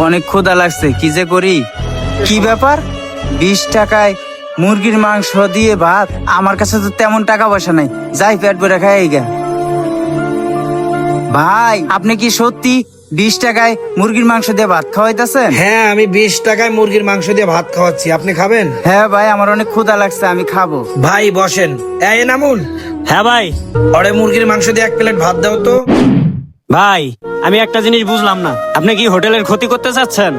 অনেক ক্ষুধা লাগছে, কি যে করি। কি ব্যাপার, 20 টাকায় মুরগির মাংস দিয়ে ভাত? আমার কাছে তো তেমন টাকা পয়সা নাই, যাই পেট ভরে খাই গা। ভাই, আপনি কি সত্যি 20 টাকায় মুরগির মাংস দিয়ে ভাত খাওয়াইতেছেন? হ্যাঁ, আমি 20 টাকায় মুরগির মাংস দিয়ে ভাত খাওয়াচ্ছি। আপনি খাবেন? হ্যাঁ ভাই, আমার অনেক ক্ষুধা লাগছে, আমি খাবো। ভাই বসেন। এই নামুন, হ্যাঁ ভাই। ওরে মুরগির মাংস দিয়ে 1 প্লেট ভাত দাও তো। ভাই, আমি একটা জিনিস বুঝলাম না, আপনি কি হোটেলের ক্ষতি করতে চাচ্ছেন?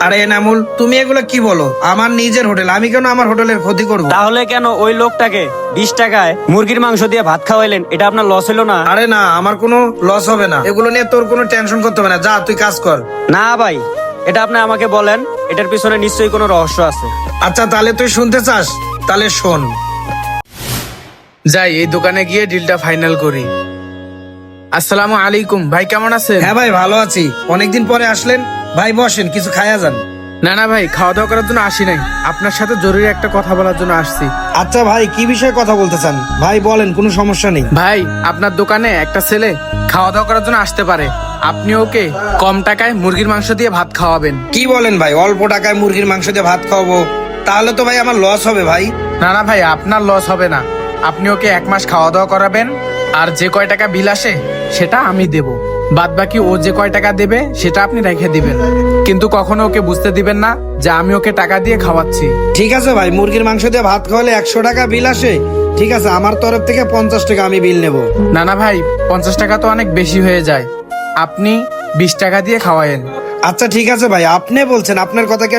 আরে নামুল, তুমি এগুলো কি বলো? আমার নিজের হোটেল, আমি কেন আমার হোটেলের ক্ষতি করব? তাহলে কেন ওই লোকটাকে 20 টাকায় মুরগির মাংস দিয়ে ভাত খাওয়াইলেন? এটা আপনার লস হলো না? আরে না, আমার কোনো লস হবে না, এগুলো নিয়ে তোর কোনো টেনশন করতে হবে না। যা, তুই কাজ কর। না ভাই, এটা আপনি আমাকে বলেন, এটার পিছনে নিশ্চয়ই কোনো রহস্য আছে। আচ্ছা, তাহলে তুই শুনতে চাস? তাহলে শোন। যাই এই দোকানে গিয়ে ডিলটা ফাইনাল করি। আসসালামু আলাইকুম ভাই, কেমন আছেন? হ্যাঁ ভাই, ভালো আছি। অনেকদিন পরে আসলেন ভাই, বসেন, কিছু খায়া যান। না না ভাই, খাওয়া দাওয়া করার জন্য আসি নাই, আপনার সাথে জরুরি একটা কথা বলার জন্য আসছি। আচ্ছা ভাই, কি বিষয়ে কথা বলতে চান? ভাই বলেন, কোনো সমস্যা নেই। ভাই, আপনার দোকানে একটা ছেলে খাওয়া দাওয়া করার জন্য আসতে পারে, আপনি ওকে কম টাকায় মুরগির মাংস দিয়ে ভাত খাওয়াবেন। কি বলেন ভাই? অল্প টাকায় মুরগির মাংস দিয়ে ভাত খাওয়াবো? তাহলে তো ভাই আমার লস হবে ভাই। না না ভাই, আপনার লস হবে না, আপনি ওকে 1 মাস খাওয়া দাওয়া করাবেন, আর যে কয় টাকা বিল আসে সেটা আমি দেব, বাদ বাকি ও যে কয় টাকা দেবে সেটা আপনি রেখে দিবেন, কিন্তু কখনো ওকে বুঝতে দিবেন না যে আমি ওকে টাকা দিয়ে খাওয়াচ্ছি। ঠিক আছে ভাই, মুরগির মাংস দিয়ে ভাত খাওয়ালে 100 টাকা বিল আসে। ঠিক আছে, আমার তরফ থেকে 50 টাকা আমি বিল নেব। না না ভাই, 50 টাকা তো অনেক বেশি হয়ে যায়, আপনি 20 টাকা দিয়ে খাওয়ায়েন। আচ্ছা ঠিক আছে ভাই, আপনি বলছেন, আপনার কথা কি